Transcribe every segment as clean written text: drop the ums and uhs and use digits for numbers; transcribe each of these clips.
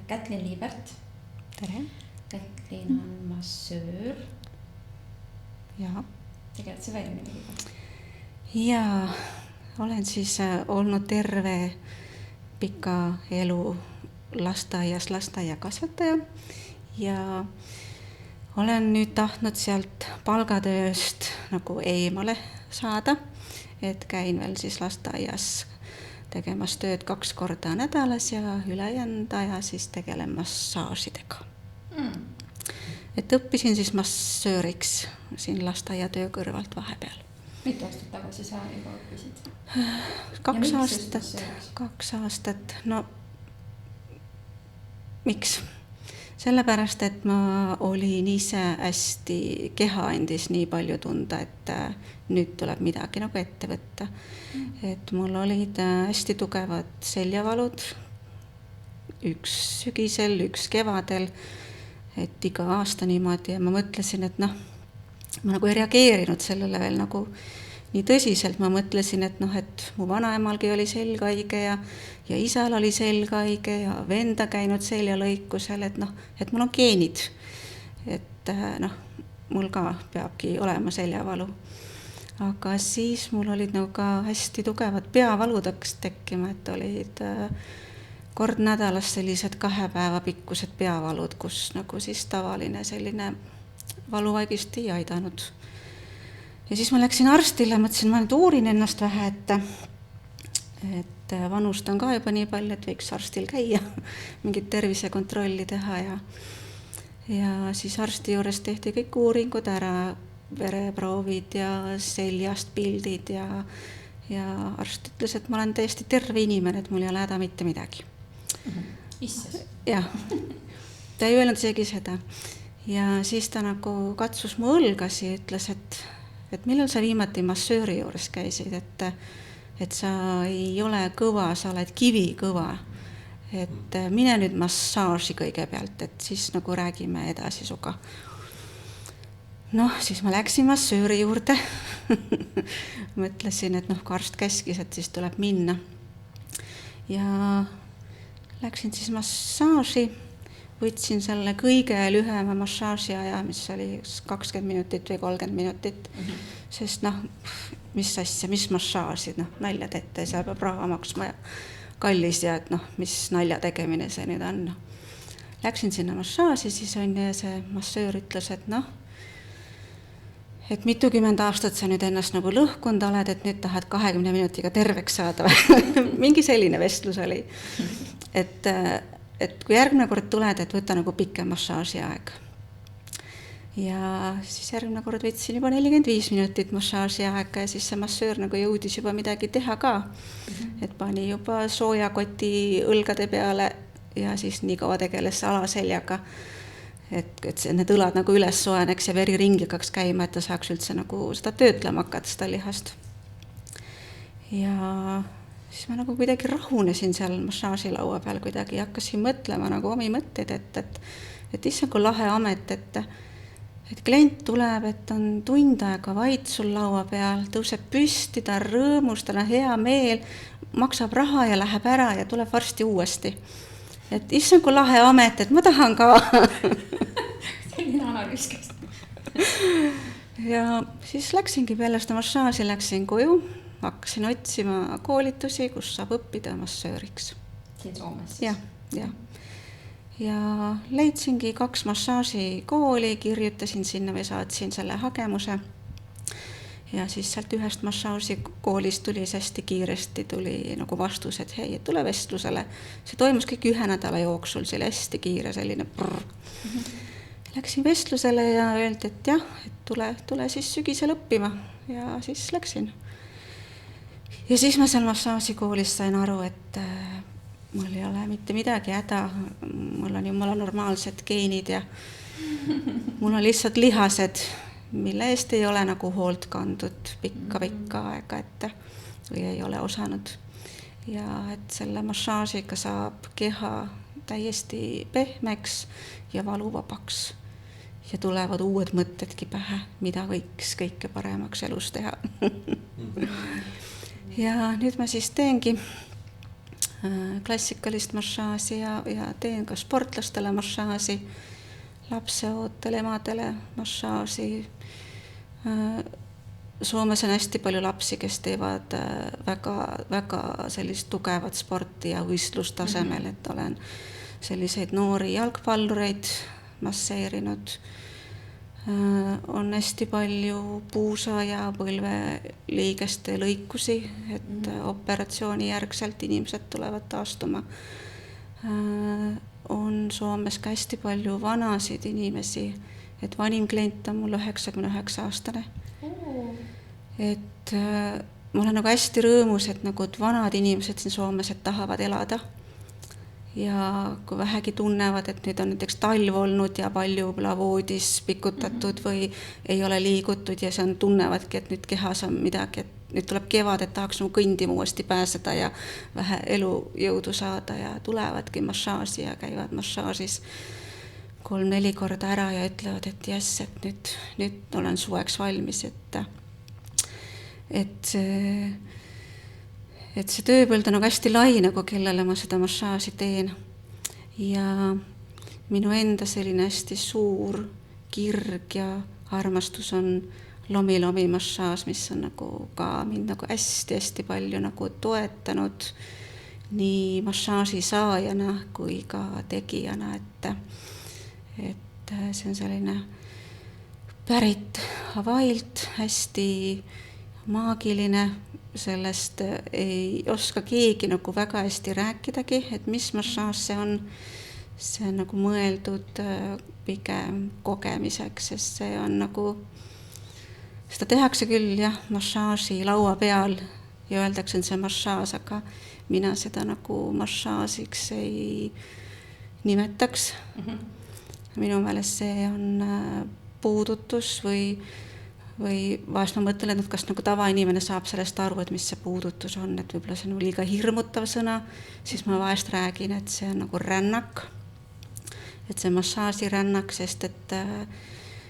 Kätlin Liibert. Tere. Kätlin on massöör. Ja. Tegeled sa veel midagi? Ja olen siis olnud terve pika elu lasteaias lasteaiakasvataja ja olen nüüd tahtnud sealt palgatööst nagu eemale saada, et käin veel siis lasteaias tegemas tööd 2 korda nädalas ja ülejäänud aja siis tegelen massaažidega. Et õppisin siis massööriks siin lasteaiatöö kõrvalt vahepeal. Mitu aastat tagasi sa juba õppisid? 2 aastat. No miks? Sellepärast, et ma olin ise hästi, keha andis nii palju tunda, et nüüd tuleb midagi nagu ette võtta. Et mul olid hästi tugevad seljavalud, üks sügisel, üks kevadel, et iga aasta niimoodi ja ma mõtlesin, et noh, ma nagu ei reageerinud sellele veel nagu nii tõsiselt, ma mõtlesin, et noh, et mu vanaemalgi oli selgaige ja isal oli selgaige ja venda käinud seljalõikusel, et noh, et mul on geenid, et noh, mul ka peabki olema seljavalu. Aga siis mul olid nagu ka hästi tugevad peavalud hakkas tekkima, et olid kord nädalas sellised 2 päeva pikkused peavalud, kus nagu siis tavaline selline valuvaigist ei aidanud. Ja siis ma läksin arstile, mõtlesin, ma nüüd uurin ennast vähe, et vanust on ka juba nii palju, et võiks arstil käia, mingit tervisekontrolli teha ja siis arsti juures tehti kõik uuringud ära, vereproovid ja seljast pildid ja arst ütles, et ma olen täiesti terve inimene, et mul ei ole häda mitte midagi. Isses. Jah, ta ei öelnud isegi seda. Ja siis ta nagu katsus mu õlgasi ja ütles, et millal sa viimati massööri juures käisid, et sa ei ole kõva, sa oled kivikõva. Et mine nüüd massaaži kõigepealt, et siis nagu räägime edasi suga. Noh, siis ma läksin massööri juurde. Mõtlesin, et noh, arst käskis, et siis tuleb minna. Ja läksin siis massaaži, võtsin selle kõige lühema massaaži aja, mis oli 20 minutit või 30 minutit, sest noh, mis asja, mis massaaži, noh, nalja teete, seal peab raha maksma ja kallis ja et noh, mis nalja tegemine see nüüd on. Läksin sinna massaaži, siis on ja see massöör ütles, et noh, et mitukümmend aastat sa nüüd ennast nagu lõhkund oled, et nüüd tahad 20 minutiga terveks saada. Mingi selline vestlus oli. Et kui järgmine kord tuled, et võta nagu pikem massaaži aeg. Ja siis järgmine kord võtsin juba 45 minutit massaaži aega ja siis see massöör nagu jõudis juba midagi teha ka. Et pani juba soojakoti õlgade peale ja siis nii kaua tegeles alaseljaga, et need õlad nagu üles soeneks ja veri ringi hakkaks käima, et ta saaks üldse nagu seda töötlema hakata, seda lihast. Ja siis ma nagu kuidagi rahunesin seal massaažilaua peal kuidagi ja hakkasin mõtlema nagu omi mõtteid, et issand kui lahe amet, et klient tuleb, et on tund aega vait sul laua peal, tõuseb püsti, ta rõõmus, tal on hea meel, maksab raha ja läheb ära ja tuleb varsti uuesti. Et issand kui lahe amet, et ma tahan ka. Selline analüüs käis. Ja siis läksingi peale seda massaaži, läksin koju, hakkasin otsima koolitusi, kus saab õppida massööriks. Siin Soomes? Ja leidsingi 2 massaažikooli, kirjutasin sinna või saatsin selle hagemuse. Ja siis sealt ühest massaažikoolist tuli hästi kiiresti, tuli nagu vastus, et hei, et tule vestlusele. See toimus kõik 1 nädala jooksul, see oli hästi kiire, selline Läksin vestlusele ja öeldi, et jah, et tule siis sügisel õppima ja siis läksin. Ja siis ma seal massaažikoolis sain aru, et mul ei ole mitte midagi häda, mul on jumala normaalsed geenid ja mul on lihtsalt lihased, mille eest ei ole nagu hoolt kandud pikka aega, et või ei ole osanud. Ja et selle massaažiga saab keha täiesti pehmeks ja valuvabaks. Ja tulevad uued mõtedki pähe, mida võiks kõike paremaks elus teha. Ja nüüd ma siis teengi klassikalist massaaži ja teen ka sportlastele massaaži, lapseootele, emadele massaaži. Soomes on hästi palju lapsi, kes teevad väga sellist tugevat sporti ja võistlustasemel, et olen selliseid noori jalgpallureid masseerinud. On hästi palju puusa ja põlveliigeste lõikusi, et operatsiooni järgselt inimesed tulevad taastuma. On Soomes ka hästi palju vanasid inimesi, et vanim klient on mul 99-aastane. Et ma olen nagu hästi rõõmus, et nagu et vanad inimesed siin Soomes, et tahavad elada. Ja kui vähegi tunnevad, et nüüd on näiteks talv olnud ja palju voodis pikutatud või ei ole liigutud ja see tunnevadki, et nüüd kehas on midagi, et nüüd tuleb kevad, et tahaks nagu kõndima uuesti pääseda ja vähe elujõudu saada ja tulevadki massaaži ja käivad massaažis 3-4 korda ära ja ütlevad, et jess, et nüüd olen suveks valmis, et see tööpõld on nagu hästi lai, nagu kellele ma seda massaaži teen. Ja minu enda selline hästi suur kirg ja armastus on lomi massaaž, mis on nagu ka mind nagu hästi palju nagu toetanud nii massaaži saajana kui ka tegijana, et see on selline pärit Hawaiilt, hästi maagiline, sellest ei oska keegi nagu väga hästi rääkidagi, et mis massaaž see on nagu mõeldud pigem kogemiseks, sest see on nagu, seda tehakse küll jah, massaaži laua peal ja öeldakse, et see massaaž, aga mina seda nagu massaažiks ei nimetaks. Minu meelest see on puudutus või vahest ma mõtlen, et kas nagu tavainimene saab sellest aru, et mis see puudutus on, et võib-olla see on liiga hirmutav sõna, siis ma vahest räägin, et see on nagu rännak, et see massaažirännak, sest et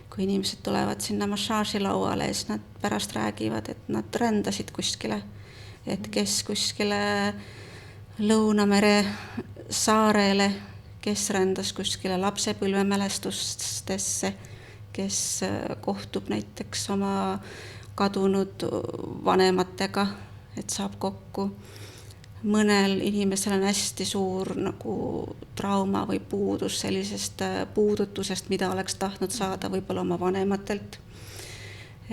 kui inimesed tulevad sinna massaažilauale, siis nad pärast räägivad, et nad rändasid kuskile, et kes kuskile Lõunamere saarele, kes rändas kuskile lapsepõlvemälestustesse, kes kohtub näiteks oma kadunud vanematega, et saab kokku. Mõnel inimesel on hästi suur nagu trauma või puudus sellisest puudutusest, mida oleks tahtnud saada võib-olla oma vanematelt.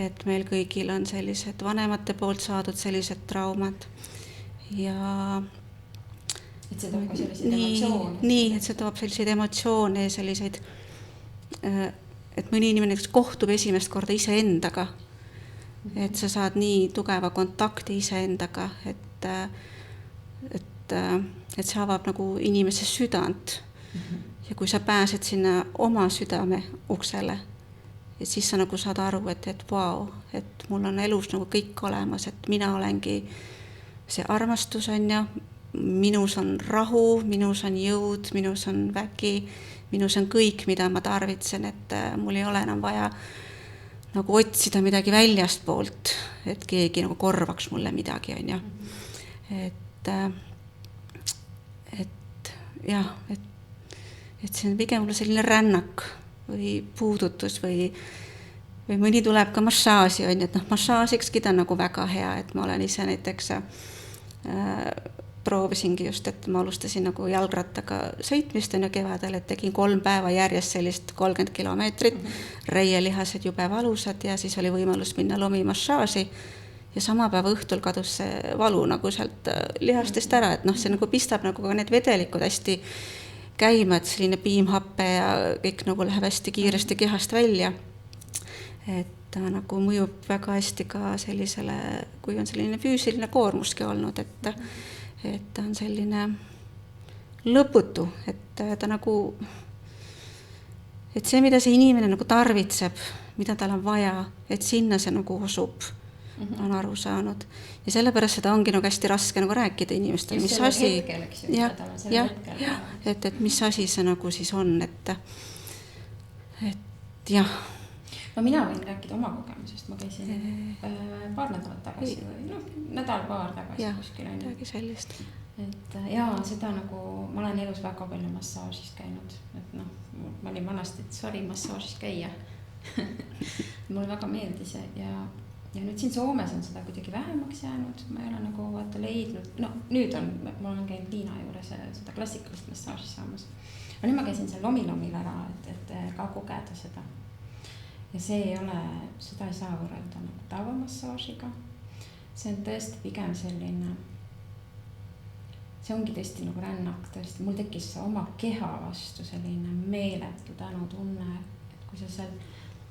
Et meil kõigil on sellised vanemate poolt saadud sellised traumad ja et see toob ka selliseid emotsioone. Nii, et see toob selliseid emotsioone ja selliseid et mõni inimene kohtub esimest korda iseendaga, et sa saad nii tugeva kontakti iseendaga, et see avab nagu inimese südant. Ja kui sa pääsed sinna oma südame uksele, et siis sa nagu saad aru, et vau, et mul on elus nagu kõik olemas, et mina olengi see armastus on ja minus on rahu, minus on jõud, minus on vägi, minus on kõik, mida ma tarvitsen, et mul ei ole enam vaja nagu otsida midagi väljast poolt, et keegi nagu korvaks mulle midagi, on ja. Et see on pigem mulle selline rännak või puudutus või mõni tuleb ka massaaži, on, et massaažikski ta on nagu väga hea, et ma olen ise näiteks proovisingi just, et ma alustasin nagu jalgrattaga sõitmist ja kevadel, et tegin 3 päeva järjest sellist 30 kilomeetrit, reielihased jube valusad ja siis oli võimalus minna lomimassaaži ja sama päeva õhtul kadus see valu nagu sealt lihastest ära, et see nagu pistab nagu ka need vedelikud hästi käima, et selline piimhappe ja kõik nagu läheb hästi kiiresti kehast välja. Et ta nagu mõjub väga hästi ka sellisele, kui on selline füüsiline koormuski olnud, et ta on selline lõputu, et ta nagu, et see, mida see inimene nagu tarvitseb, mida tal on vaja, et sinna see nagu osub, on aru saanud. Ja sellepärast seda ongi nagu hästi raske nagu rääkida inimestele, mis asi, et mis asi see nagu siis on, et jah. No mina võin rääkida oma kogemusest, ma käisin paar nädalat tagasi või nädal-paar tagasi kuskil. et jaa, seda nagu, ma olen elus väga palju massaažis käinud, et noh, ma olin vanasti sarimassaažis käia. Mulle väga meeldis ja nüüd siin Soomes on seda kuidagi vähemaks jäänud, ma ei ole nagu vaata leidnud, no nüüd on, ma olen käinud Liina juures seda klassikalist massaaži saamas. Aga nüüd ma käisin seal Lomilomil ära, et ka kogeda seda. Ja see ei ole, seda ei saa võrrelda nagu tavamassaažiga. See on tõesti pigem selline, see ongi tõesti nagu rännak, tõesti, mul tekkis oma keha vastu selline meeletu tänutunne, et kui sa seal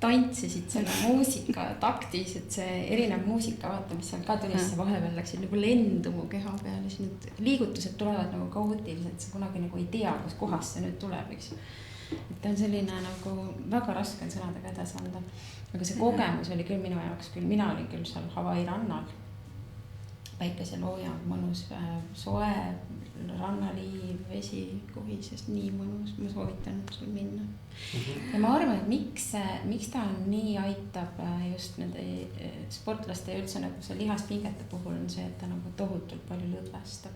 tantsisid selle muusika taktis, et see erinev muusika, vaata, mis seal ka tulisse vahepeal läksid nagu lendu mu keha peal, siis need liigutused tulevad nagu kaootiliselt, sa kunagi nagu ei tea, kus kohast see nüüd tuleb, eks. Et on selline nagu väga raske on sõnadega edasi anda, aga see kogemus oli küll minu jaoks küll, mina olin küll seal Hawaii rannal, päikeselooja, mõnus soe, rannaliiv, vesi, kuhisest, nii mõnus, ma soovitan sul minna. Ja ma arvan, et miks ta nii aitab just nende sportlaste ja üldse nagu see lihaspingete puhul on see, et ta nagu tohutult palju lõdvestab.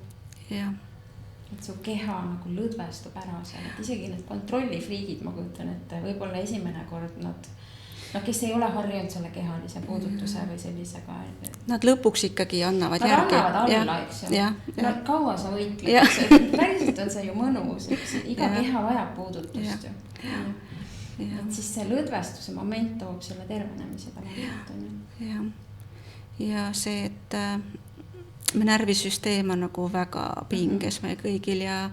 Ja. Et su keha nagu lõdvestub ära seal, et isegi need kontrollifriigid, ma kujutan, et võib-olla esimene kord kes ei ole harjunud selle kehalise puudutuse või sellisega. Nad lõpuks ikkagi annavad järgi. Nad annavad alla, eks ju. Kaua sa võitled, päriselt on see ju mõnus, iga keha vajab puudutust ju. Et siis see lõdvestuse moment toob selle tervenemise talle. Ja see, et me närvisüsteem on nagu väga pinges meil kõigil ja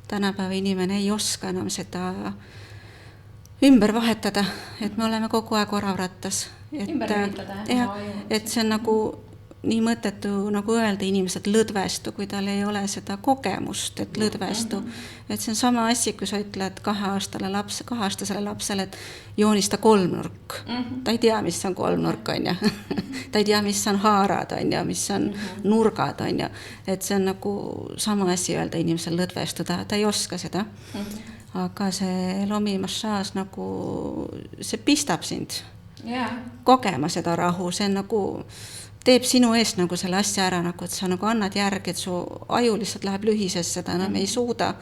tänapäeva inimene ei oska enam seda ümber vahetada, et me oleme kogu aeg oravrattas. Et see on nagu nii mõttetu nagu öelda inimesed lõdvestu, kui tal ei ole seda kogemust, et lõdvestu. Et see on sama asi, kui sa ütled 2-aastasele lapsele, et joonista kolmnurk. Ta ei tea, mis on kolmnurk, on ju. Ta ei tea, mis on haarad, on ju, mis on nurgad, on ju. Et see on nagu sama asi öelda inimesel lõdvestu, ta ei oska seda. Aga see lomimassaaž nagu, see pistab sind kogema seda rahu, see nagu teeb sinu eest nagu selle asja ära, nagu, et sa nagu annad järgi, et su aju lihtsalt läheb lühises, seda enam ei suuda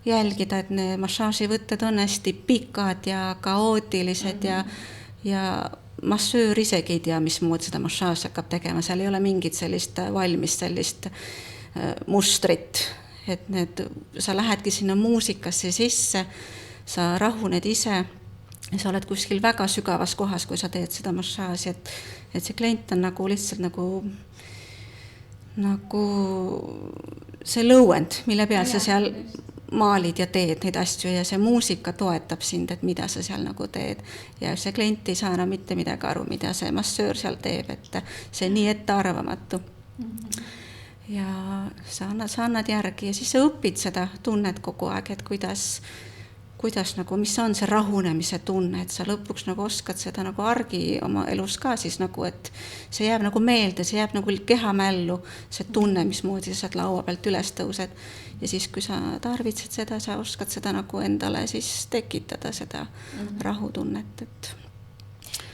jälgida, et need massaaživõtted on hästi pikad ja kaootilised ja massöör isegi ei tea, mismoodi seda massaaži hakkab tegema, seal ei ole mingit sellist valmis sellist mustrit, et sa lähedki sinna muusikasse sisse, sa rahuned ise ja sa oled kuskil väga sügavas kohas, kui sa teed seda massaaži, et see klient on nagu lihtsalt nagu see lõuend, mille peal sa seal maalid ja teed neid asju ja see muusika toetab sind, et mida sa seal nagu teed ja see klient ei saa enam mitte midagi aru, mida see massöör seal teeb, et see on nii ettearvamatu. Ja sa annad järgi ja siis sa õpid seda tunnet kogu aeg, et kuidas nagu, mis on see rahunemise tunne, et sa lõpuks nagu oskad seda nagu argi oma elus ka siis nagu, et see jääb nagu meelde, see jääb nagu kehamällu, see tunne, mismoodi sa laua pealt üles tõused ja siis, kui sa tarvitsed seda, sa oskad seda nagu endale siis tekitada seda rahutunnet, et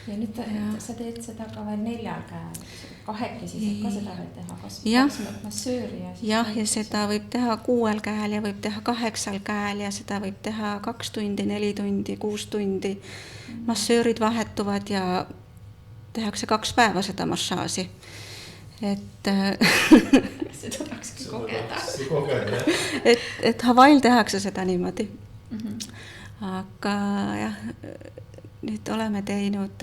ja nüüd sa teed seda ka veel 4 käel, 2 siis ka seda veel teha, kas massööri ja seda võib teha 6 käel ja võib teha 8 käel ja seda võib teha 2 tundi, 4 tundi, 6 tundi. Massöörid vahetuvad ja tehakse 2 päeva seda massaaži. Et seda tahaks kogeda. Et Hawaii'l tehakse seda niimoodi. Aga jah, nüüd oleme teinud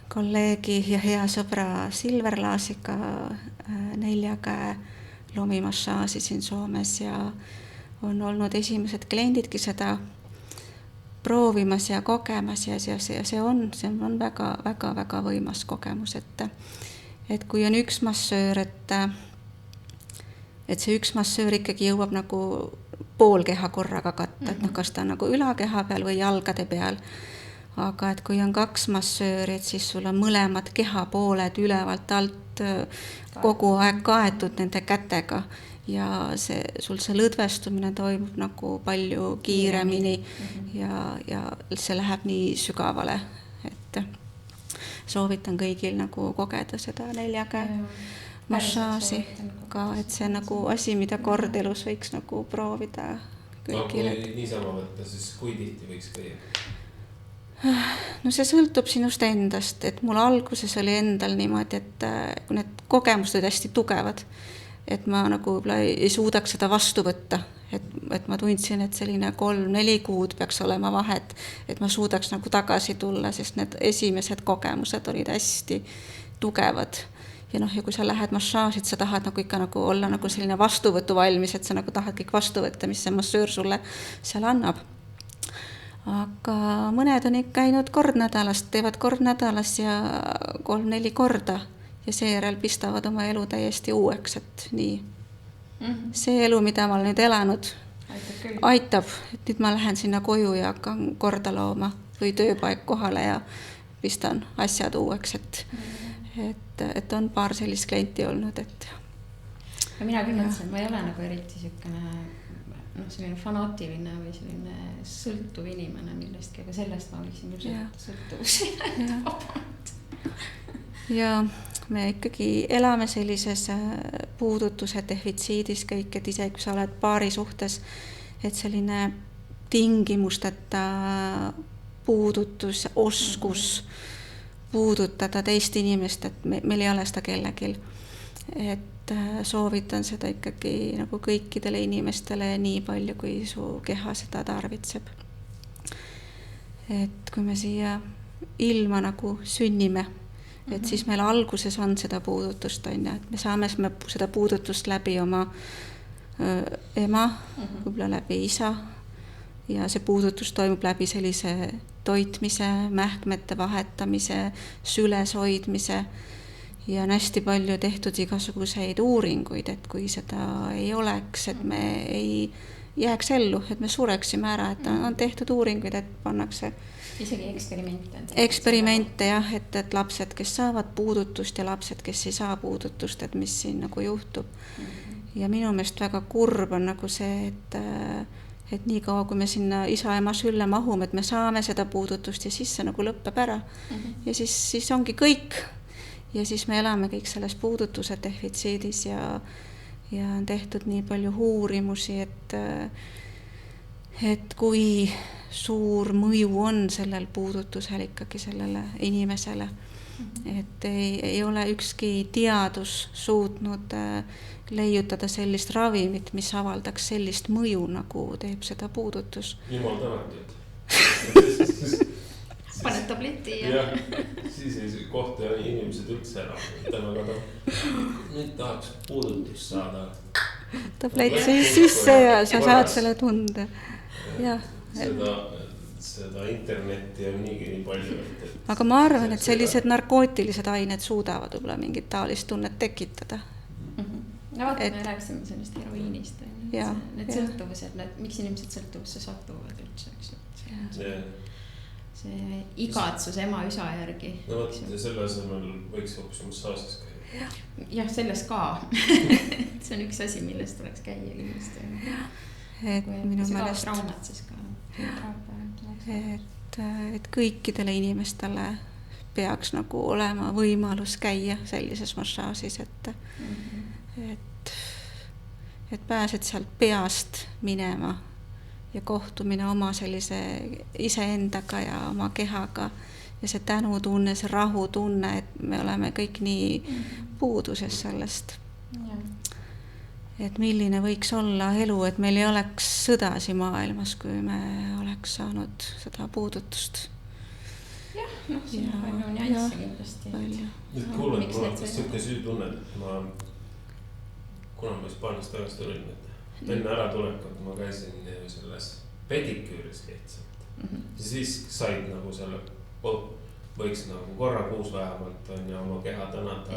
kolleegi ja hea sõbra Silver Laasiga 4 käe lomimassaaži siin Soomes ja on olnud esimesed kliendidki seda proovimas ja kogemas ja see on väga, väga, väga võimas kogemus, et kui on üks massöör, et see üks massöör ikkagi jõuab nagu pool keha korraga katta, et kas ta on nagu ülakeha peal või jalgade peal. Aga et kui on 2 massööri, et siis sul on mõlemad kehapooled ülevalt alt kogu aeg kaetud nende kätega ja sul see lõdvestumine toimub nagu palju kiiremini ja see läheb nii sügavale, et soovitan kõigil nagu kogeda seda 4 käe massaaži ka, et see on nagu asi, mida kord elus võiks nagu proovida kõigile. Kui niisama võtta, siis kui tihti võiks käia? No see sõltub sinust endast, et mul alguses oli endal niimoodi, et kui need kogemused olid hästi tugevad, et ma nagu ei suudaks seda vastu võtta, et ma tundsin, et selline 3-4 kuud peaks olema vahet, et ma suudaks nagu tagasi tulla, sest need esimesed kogemused olid hästi tugevad. Ja ja kui sa lähed massaažid, sa tahad nagu ikka nagu olla nagu selline vastuvõtu valmis, et sa nagu tahad kõik vastu võtta, mis see massöör sulle seal annab. Aga mõned on ikka käinud kord nädalas, teevad kord nädalas ja 3-4 korda ja seejärel pistavad oma elu täiesti uueks, et nii. See elu, mida ma olen nüüd elanud, aitab, et nüüd ma lähen sinna koju ja hakkan korda looma või tööpaik kohale ja pistan asjad uueks, et on paar sellist klienti olnud, et mina küll mõtlesin, ma ei ole nagu eriti selline fanaatiline või selline sõltuv inimene millestki, aga sellest ma võiksin küll sõltuvusi vabalt. Ja me ikkagi elame sellises puudutuse defitsiidis kõik, et isegi kui sa oled paari suhtes, et selline tingimusteta puudutus, oskus puudutada teist inimest, et meil ei ole seda kellegil. Et soovitan seda ikkagi nagu kõikidele inimestele nii palju, kui su keha seda tarvitseb. Et kui me siia ilma nagu sünnime, et siis meil alguses on seda puudutust, et me saame seda puudutust läbi oma ema, võib-olla läbi isa ja see puudutus toimub läbi sellise toitmise, mähkmete vahetamise, süles hoidmise ja on hästi palju tehtud igasuguseid uuringuid, et kui seda ei oleks, et me ei jääks ellu, et me sureksime ära, et on tehtud uuringuid, et pannakse isegi eksperimente jah, et lapsed, kes saavad puudutust ja lapsed, kes ei saa puudutust, et mis siin nagu juhtub. Ja minu meelest väga kurb on nagu see, et nii kaua, kui me sinna isa-ema sülle mahume, et me saame seda puudutust ja siis see nagu lõppeb ära. Ja siis ongi kõik. Ja siis me elame kõik selles puudutuse defitsiidis ja on tehtud nii palju uurimusi, et kui suur mõju on sellel puudutusel ikkagi sellele inimesele. Et ei ole ükski teadus suutnud leiutada sellist ravimit, mis avaldaks sellist mõju, nagu teeb seda puudutus. Jumal tänatud. Paned tableti ja siis ei kohta inimesed üldse ära. Nüüd tahaks puudutust saada. Tableti sisse ja sa saad selle tunde. Seda internetti on nii palju. Aga ma arvan, et sellised narkootilised ained suudavad võib-olla mingit taolist tunnet tekitada. No vaata, me rääksime sellest heroiinist. Need sõltuvused, miks inimesed sõltuvusse satuvad üldse, eks ju. See igatsus ema-isa järgi. No võt, selle asemel võiks hoopis massaažis käia. Jah, selles ka. See on üks asi, millest tuleks käia kindlasti. Minu meelest, traumat siis ka. Et kõikidele inimestele peaks nagu olema võimalus käia sellises massaažis, et pääsed sealt peast minema ja kohtumine oma sellise iseendaga ja oma kehaga ja see tänutunne, see rahutunne, et me oleme kõik nii puuduses sellest. Et milline võiks olla elu, et meil ei oleks sõdasi maailmas, kui me oleks saanud seda puudutust. Jah, siin on palju nyansse kindlasti. Nüüd kuulen, mul on siuke süütunne, et ma kuna ma Hispaaniast tagasi tulin, et enne ära tulekut ma käisin selles pediküüris lihtsalt. Ja siis said nagu selle, võiks nagu korra kuus vähemalt on ja oma keha tänada.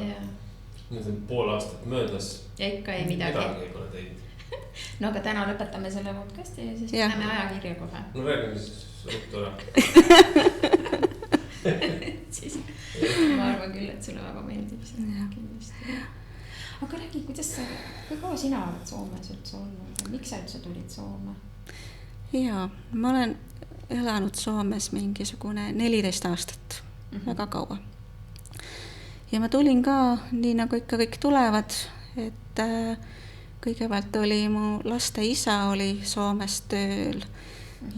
Nüüd on pool aastat möödas. Ja ikka ei midagi. Midagi ei pole teinud. No aga täna lõpetame selle podcasti ja siis läheme ajakirja kohe. No räägime siis ruttu ära. Siis ma arvan küll, et sulle väga meeldib see kindlasti. Aga räägi, kui kaua sina oled Soomes üldse olnud? Miks sa üldse tulid Soome? Jaa, ma olen elanud Soomes mingisugune 14 aastat, väga kaua. ja ma tulin ka, nii nagu ikka kõik tulevad, et kõigepealt oli mu laste isa oli Soomes tööl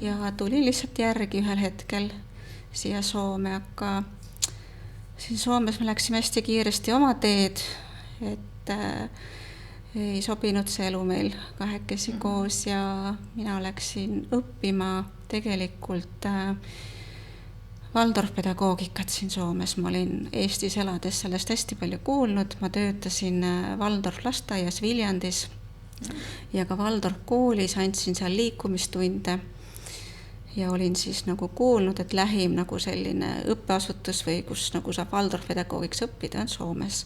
ja tuli lihtsalt järgi ühel hetkel siia Soome, aga siin Soomes me läksime hästi kiiresti oma teed, et ei sobinud see elu meil kahekesi koos ja mina läksin õppima tegelikult Waldorfpedagoogikat siin Soomes. Ma olin Eestis elades sellest hästi palju kuulnud, ma töötasin Waldorf lasteaias Viljandis ja ka Waldorf koolis, andsin seal liikumistunde ja olin siis nagu kuulnud, et lähim nagu selline õppeasutus või kus nagu saab Waldorf pedagoogiks õppida on Soomes.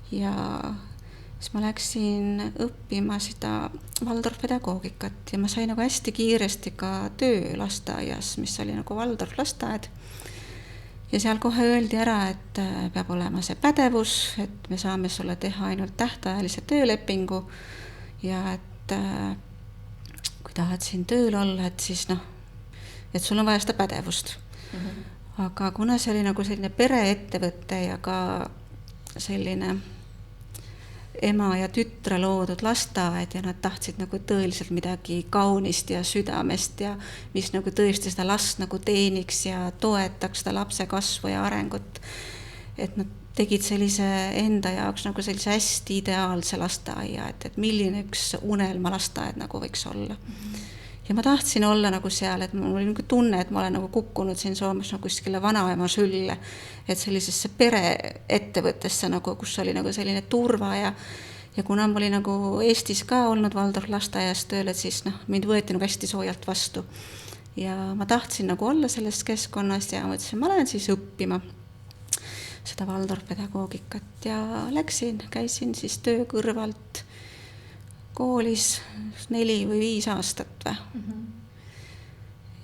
Ja siis ma läksin õppima seda Waldorf pedagoogikat ja ma sain nagu hästi kiiresti ka töö lasteaias, mis oli nagu Waldorf lasteaed. Ja seal kohe öeldi ära, et peab olema see pädevus, et me saame sulle teha ainult tähtajalise töölepingu ja et kui tahad siin tööl olla, et siis et sul on vaja seda pädevust. Aga kuna see oli nagu selline pereettevõte ja ka selline ema ja tütre loodud lasteaed ja nad tahtsid nagu tõeliselt midagi kaunist ja südamest ja mis nagu tõesti seda last nagu teeniks ja toetaks seda lapse kasvu ja arengut. Et nad tegid sellise enda jaoks nagu sellise hästi ideaalse lasteaia, et milline üks unelma lasteaed nagu võiks olla. Ja ma tahtsin olla nagu seal, et mul oli nagu tunne, et ma olen nagu kukkunud siin Soomes nagu kuskile vanaema sülle, et sellisesse pereettevõttesse nagu, kus oli nagu selline turva ja kuna ma olin nagu Eestis ka olnud Waldorf lasteaias tööl, et siis mind võeti nagu hästi soojalt vastu. Ja ma tahtsin nagu olla selles keskkonnas ja mõtlesin, ma lähen siis õppima seda Waldorf pedagoogikat ja käisin siis töö kõrvalt koolis 4 või 5 aastat või.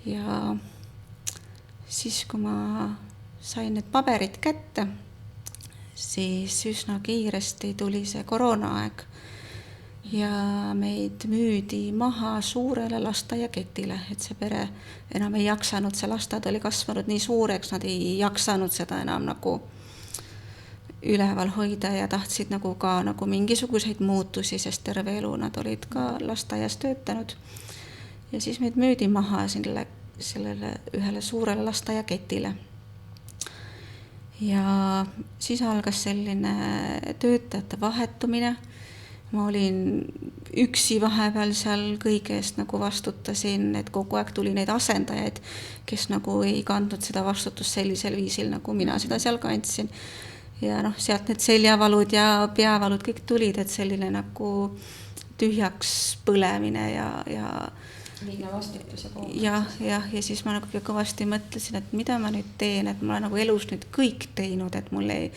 Ja siis, kui ma sain need paberid kätte, siis üsna kiiresti tuli see koroonaaeg ja meid müüdi maha suurele lasteaiaketile, et see pere enam ei jaksanud, see lasteaed oli kasvanud nii suureks, nad ei jaksanud seda enam nagu üleval hoida ja tahtsid nagu ka nagu mingisuguseid muutusi, sest terve elu nad olid ka lasteaias töötanud. Ja siis meid müüdi maha sellele ühele suurele lasteaiaketile. Ja siis algas selline töötajate vahetumine. Ma olin üksi vahepeal seal kõige eest nagu vastutasin, et kogu aeg tuli neid asendajaid, kes nagu ei kandnud seda vastutust sellisel viisil, nagu mina seda seal kandsin. Ja sealt need seljavalud ja peavalud kõik tulid, et selline nagu tühjaks põlemine ja liigne vastutuse pool. Ja siis ma nagu kõvasti mõtlesin, et mida ma nüüd teen, et ma olen nagu elus nüüd kõik teinud, et mul ei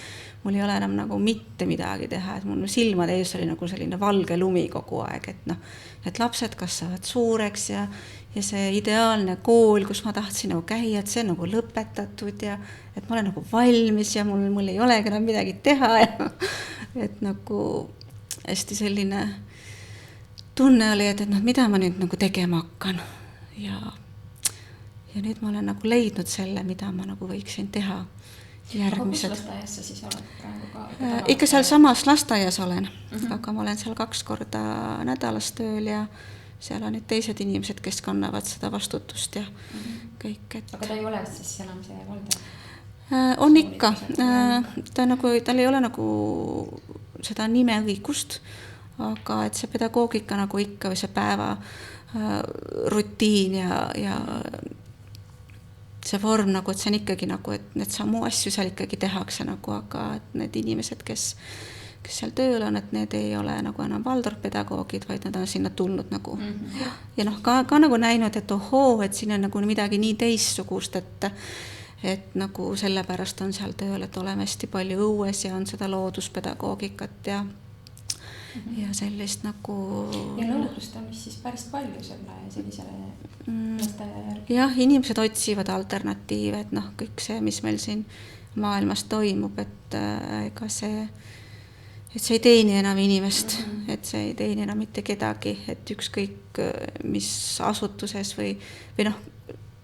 ole enam nagu mitte midagi teha, et mul silmade ees oli nagu selline valge lumi kogu aeg, et lapsed kasvavad suureks ja see ideaalne kool, kus ma tahtsin nagu käia, et see on nagu lõpetatud ja et ma olen nagu valmis ja mul ei olegi enam midagi teha ja et nagu hästi selline tunne oli, et mida ma nüüd nagu tegema hakkan ja nüüd ma olen nagu leidnud selle, mida ma nagu võiksin teha järgmised. Aga kus lasteaias sa siis oled praegu ka? Ikka seal samas lasteaias olen, aga ma olen seal 2 korda nädalas tööl ja seal on nüüd teised inimesed, kes kannavad seda vastutust ja kõik. Aga ta ei ole siis enam see valdav? On ikka. Tal ei ole nagu seda nimeõigust, aga et see pedagoogika nagu ikka või see päeva rutiin ja see vorm nagu, et see on ikkagi nagu, et need samu asju seal ikkagi tehakse nagu, aga et need inimesed, kes seal tööl on, et need ei ole nagu enam Waldorf pedagoogid, vaid nad on sinna tulnud nagu. Ja ka nagu näinud, et ohoo, et siin on nagu midagi nii teissugust, et nagu sellepärast on seal tööl, et oleme hästi palju õues ja on seda looduspedagoogikat ja sellist nagu... Ja nõudlust on siis päris palju sellisele lasteaia järgi. Jah, inimesed otsivad alternatiive, et kõik see, mis meil siin maailmas toimub, et ega see ei teeni enam inimest, et see ei teeni enam mitte kedagi, et ükskõik mis asutuses või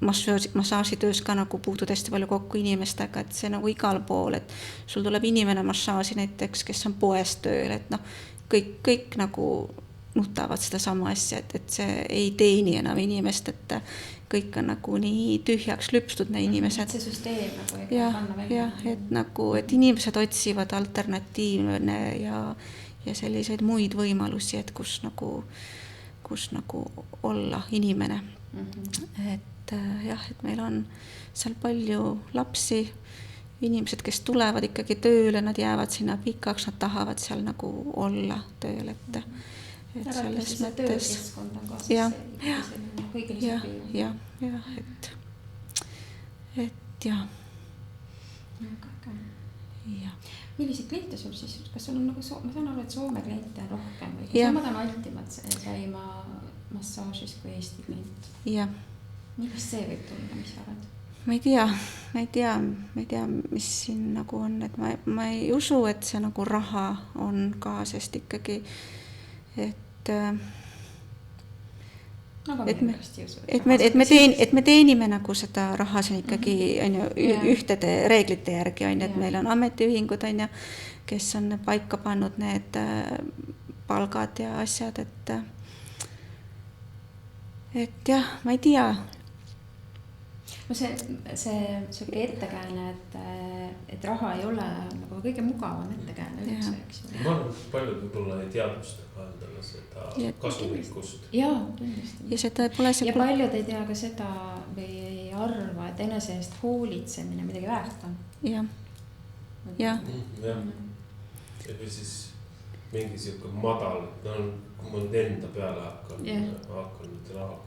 massaažitöös ka nagu puutud hästi palju kokku inimestega, et see nagu igal pool, et sul tuleb inimene massaaži näiteks, kes on poes tööl, et noh, kõik nagu nutavad seda sama asja, et see ei teeni enam inimest, et kõik on nagu nii tühjaks lüpstud need inimesed. See süsteem nagu ei kanna välja. Jah, et nagu, et inimesed otsivad alternatiivne ja selliseid muid võimalusi, et kus nagu olla inimene. Et jah, et meil on seal palju lapsi, inimesed, kes tulevad ikkagi tööle, nad jäävad sinna pikaks, nad tahavad seal nagu olla tööl, et selles mõttes töökeskkond on ka kõigile sobiv. Ja, et jah. Milliseid kliente sul siis, kas sul on nagu, ma saan aru, et Soome kliente on rohkem või kas nemad on altimad käima massaažis kui Eesti klient? Jah. Millest see võib tulla, mis sa arvad? Ma ei tea, mis siin nagu on, et ma ei usu, et see nagu raha on ka, sest ikkagi et me teenime nagu seda raha siin ikkagi ühtede reeglite järgi, et meil on ametiühingud, kes on paika pannud need palgad ja asjad, et jah, ma ei tea. No see ettekääne, et raha ei ole nagu kõige mugavam ettekääne üldse, eks ju. Ma arvan, et paljud võib-olla ei teadvusta ka endale seda kasulikkust. Jaa, kindlasti. Ja seda pole see... Ja paljud ei tea ka seda või ei arva, et enese eest hoolitsemine midagi väärt on. Jah. Või siis mingi siuke madal, kui ma nüüd enda peale hakkan raha kulutama.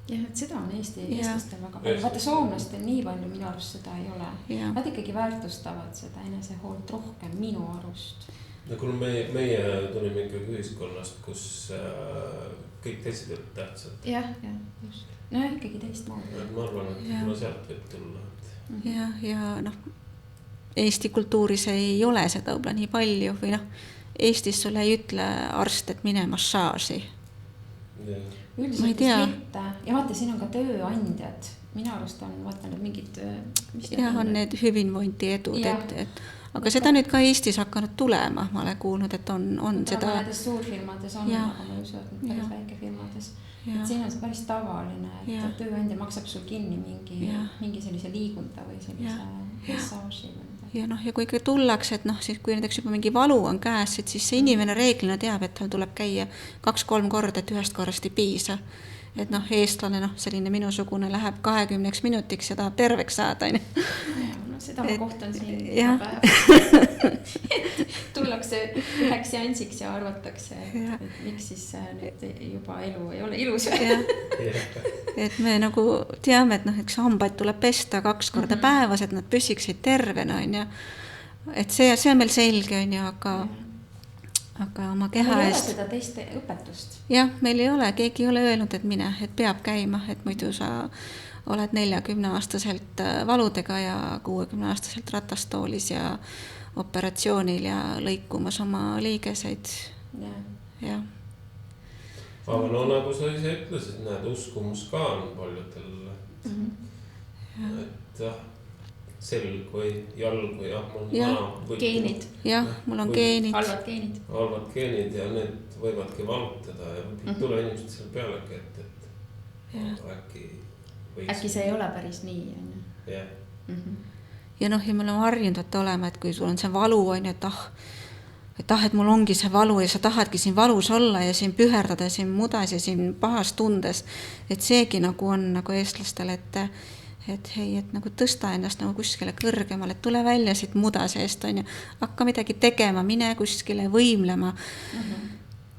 Jah, et seda on eestlastel väga palju. Vaata soomlastel nii palju minu arust seda ei ole. Nad ikkagi väärtustavad seda enese hoolt rohkem minu arust. No kuna meie tulime ikkagi ühiskonnast, kus kõik teised olid tähtsad. Jah, just. No ikkagi teist moodi. Ma arvan, et ma sealt võib tulla. Ja noh, Eesti kultuuris ei ole seda võib-olla nii palju või noh, Eestis sulle ei ütle arst, et mine massaaži. Üldiselt mitte. Ja vaata, siin on ka tööandjad. Minu arust on, vaata need mingid... on need hyvinvointi edud, aga seda nüüd ka Eestis hakanud tulema. Ma olen kuulnud, et on seda... Mõnedes suurfirmades on, aga ma usu, et päris väikefirmades. Et siin on see päris tavaline, et tööandja maksab sul kinni mingi sellise liigunda või sellise massaaži. Ja kui ikka tullakse, et siis kui näiteks juba mingi valu on käes, et siis see inimene reeglina teab, et tal tuleb käia 2-3 korda, et ühest korrast ei piisa. Et eestlane, selline minusugune läheb 20 minutiks ja tahab terveks saada. Seda ma kohtan siin päev. Tullakse üheks seansiks ja arvatakse, et miks siis nüüd juba elu ei ole ilus. Et me nagu teame, et eks hambaid tuleb pesta 2 korda päevas, et nad püsiksid tervena. Et see on meil selge, aga oma keha eest... Meil ei ole seda teiste õpetust. Jah, meil ei ole, keegi ei ole öelnud, et mine, et peab käima, et muidu sa oled 40-aastaselt valudega ja 60-aastaselt ratastoolis ja operatsioonil ja lõikumas oma liigeseid. Ja. Aga nagu sa ise ütlesid, näed, uskumus ka on paljudel. Et selg või jalg või geenid. Jah, mul on geenid. Halvad geenid ja need võivadki valutada ja tule inimesed selle pealegi, et äkki see ei ole päris nii. Ja ja me oleme harjunud olema, et kui sul on see valu, et mul ongi see valu ja sa tahadki siin valus olla ja siin püherdada siin mudas ja siin pahas tundes, et seegi nagu on nagu eestlastel, et hei, et nagu tõsta ennast nagu kuskile kõrgemale, et tule välja siit muda seest, hakka midagi tegema, mine kuskile võimlema.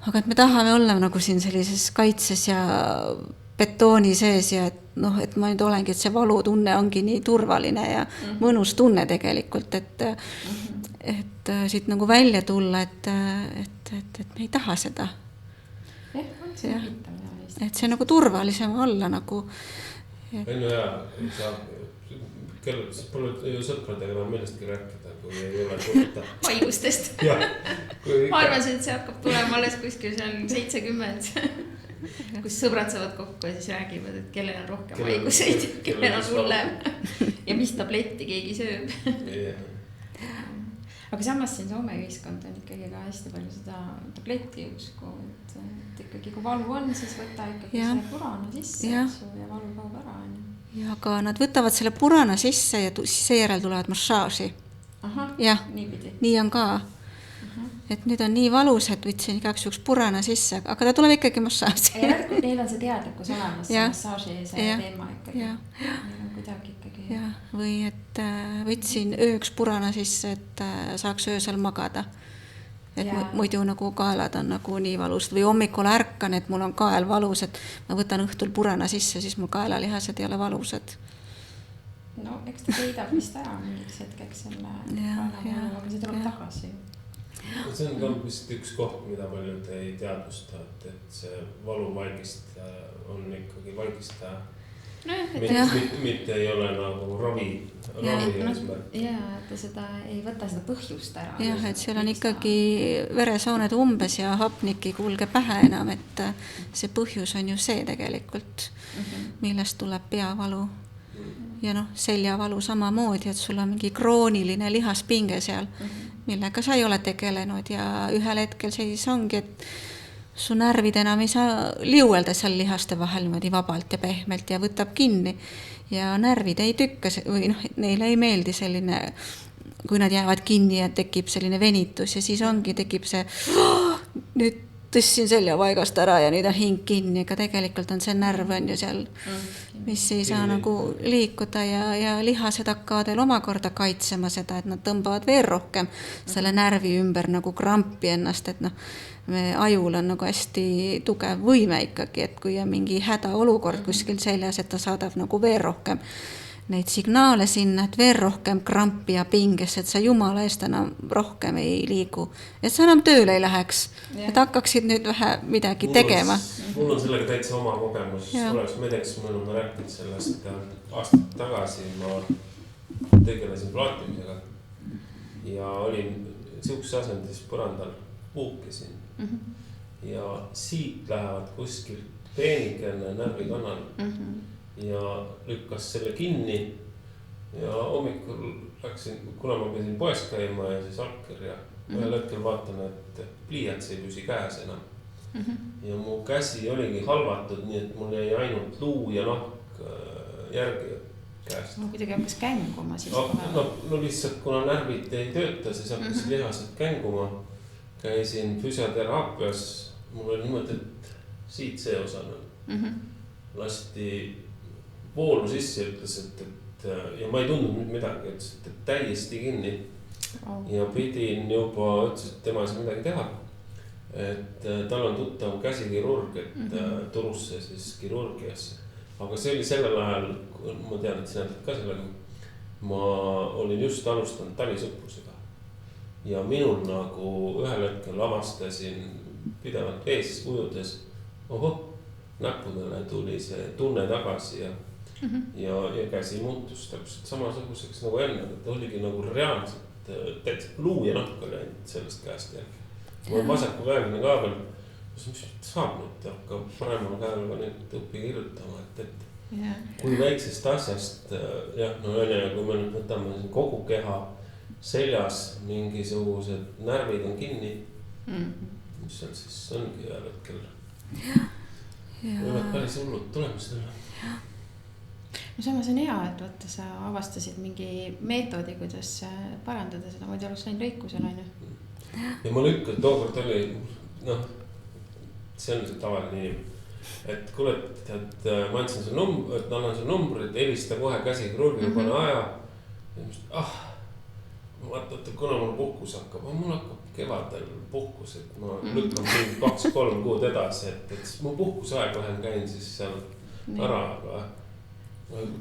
Aga et me tahame olla nagu siin sellises kaitses ja betooni sees ja et ma nüüd olengi, et see valutunne ongi nii turvaline ja mõnus tunne tegelikult, et siit nagu välja tulla, et me ei taha seda. Et see nagu turvalisem olla nagu. Enne pole ju sõpradega millestki rääkida, kui ei ole kuulda. Haigustest. Ma arvan, et see hakkab tulema alles kuskil, see on 70. kus sõbrad saavad kokku ja siis räägivad, et kellel on rohkem haiguseid, kellel on hullem ja mis tabletti keegi sööb. Aga samas siin Soome ühiskond on ikkagi ka hästi palju seda tableti usku, et ikkagi kui valu on, siis võta ikkagi selle purana sisse ja valu kaob ära. Ja aga nad võtavad selle purana sisse ja seejärel tulevad massaaži. Jah, nii on ka. Et nüüd on nii valus, et võtsin igaks juhuks purana sisse, aga ta tuleb ikkagi massaaži. Ja neil on see teadlikkus olemas, see massaaži see teema ikkagi. Neil on kuidagi ikkagi. Ja, või et võtsin ööks purana sisse, et saaks öösel magada. Et muidu nagu kaelad on nagu nii valus või hommikul ärkan, et mul on kael valus, et ma võtan õhtul purana sisse, siis mul kaelalihased ei ole valusad. No eks ta keidab vist ära mingiks hetkeks selle kaelavalu, aga see tuleb tagasi. See on ka vist üks koht, mida paljud ei teadvusta, et see valu vaigistaja on ikkagi vaigistaja. Mitte ei ole nagu ravi eesmärk. Jaa, et seda ei võta seda põhjust ära. Jah, et seal on ikkagi veresooned umbes ja hapnik ei kulge pähe enam, et see põhjus on ju see tegelikult, millest tuleb peavalu. Ja seljavalu samamoodi, et sul on mingi krooniline lihaspinge seal, millega sa ei ole tegelenud ja ühel hetkel siis ongi, et su närvid enam ei saa liuelda seal lihaste vahel niimoodi vabalt ja pehmelt ja võtab kinni ja närvid ei tükka või neile ei meeldi selline, kui nad jäävad kinni ja tekib selline venitus ja siis tekib see nüüd tõstsin selja paigast ära ja nüüd on hing kinni, aga tegelikult on see närv on ju seal, mis ei saa nagu liikuda ja lihased hakkavad veel omakorda kaitsema seda, et nad tõmbavad veel rohkem selle närvi ümber nagu krampi ennast, et ajul on nagu hästi tugev võime ikkagi, et kui on mingi hädaolukord kuskil seljas, et ta saadab nagu veel rohkem neid signaale sinna, et veel rohkem krampi ja pinges, et sa jumala eest enam rohkem ei liigu. Et sa enam tööle ei läheks, et hakkaksid nüüd vähe midagi tegema. Mul on sellega täitsa oma kogemus. Oleks medeks, mul on rääkinud sellest aastat tagasi, ma tegelesin plaatimisega ja olin siukses asendis põrandal, puukesin ja siit lähevad kuskil peenikene närvikanal ja lükkas selle kinni ja hommikul läksin, kuna ma pidin poes käima ja siis alker ja ühel hetkel vaatan, et pliiats ei püsi käes enam. Ja mu käsi oligi halvatud, nii et mul jäi ainult luu ja nahk järgi käest. Kuidagi hakkas känguma siis? No lihtsalt, kuna närvid ei tööta, siis hakkas lihased känguma. Käisin füsioteraapias, mul oli niimoodi, et siit see osa lasti voolu sisse, ütles, et ja ma ei tundnud midagi, et täiesti kinni ja pidin juba, ütles, et tema ei saa midagi teha, et tal on tuttav käsikirurg, et Turusse siis kirurgiasse, aga see oli sellel ajal, ma tean, et sina ka sellega, ma olin just alustanud talisõprusega ja minul nagu ühel hetkel avastasin pidevalt vees ujudes, näppudele tuli see tunne tagasi ja käsi muutus täpselt samasuguseks nagu enne, et oligi nagu reaalselt täitsa luu ja nahk oli ainult sellest käest järgi. Ma olen vasaku käeline ka veel, mis saab nüüd, aga paremal käel ka nüüd õppi kirjutama, et kui väiksest asjast, kui me nüüd võtame kogu keha seljas, mingisugused närvid on kinni, mis seal siis ongi ühel hetkel. Võivad päris hullud tulemused olla. No samas on hea, et võtta, sa avastasid mingi meetodi, kuidas parandada seda, muidu oleks läinud lõikusel, on ju. Ja ma lükkad, tookord oli, see on see tavaline inimene, et kuule, et ma andsin see number, et annan see numbrit, helista kohe käsikirurgile, pane aja. Ja vaata, kuna mul puhkus hakkab, mul hakkab kevadel puhkus, et ma lükkan 2-3 kuud edasi, et mu puhkusaeg vähem käin siis seal ära, aga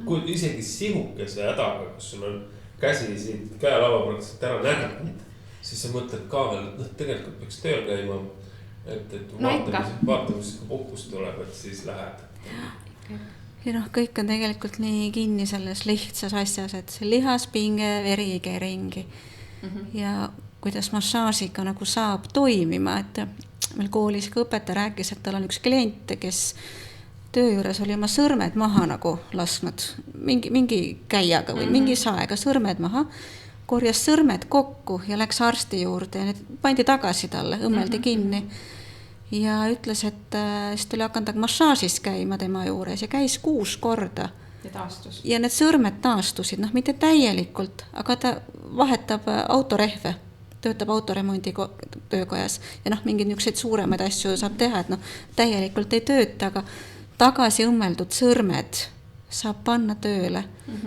kui isegi sihukese hädaga, kus sul on käsi siit käelava praktiliselt ära närvinud, siis sa mõtled ka veel, et tegelikult peaks tööl käima, et vaatamis, kui puhkus tuleb, et siis lähed. Ja kõik on tegelikult nii kinni selles lihtsas asjas, et see lihaspinge, veri ei käi ringi ja kuidas massaažiga nagu saab toimima, et meil koolis ka õpetaja rääkis, et tal on üks klient, kes töö juures oli oma sõrmed maha nagu lasknud mingi käijaga või mingi saega sõrmed maha, korjas sõrmed kokku ja läks arsti juurde ja need pandi tagasi talle, õmmeldi kinni ja ütles, et siis ta oli hakanud massaažis käima tema juures ja käis 6 korda ja taastus. Ja need sõrmed taastusid, mitte täielikult, aga ta vahetab autorehve, töötab autoremondi töökojas ja mingeid niisuguseid suuremaid asju saab teha, et täielikult ei tööta, aga tagasi õmmeldud sõrmed saab panna tööle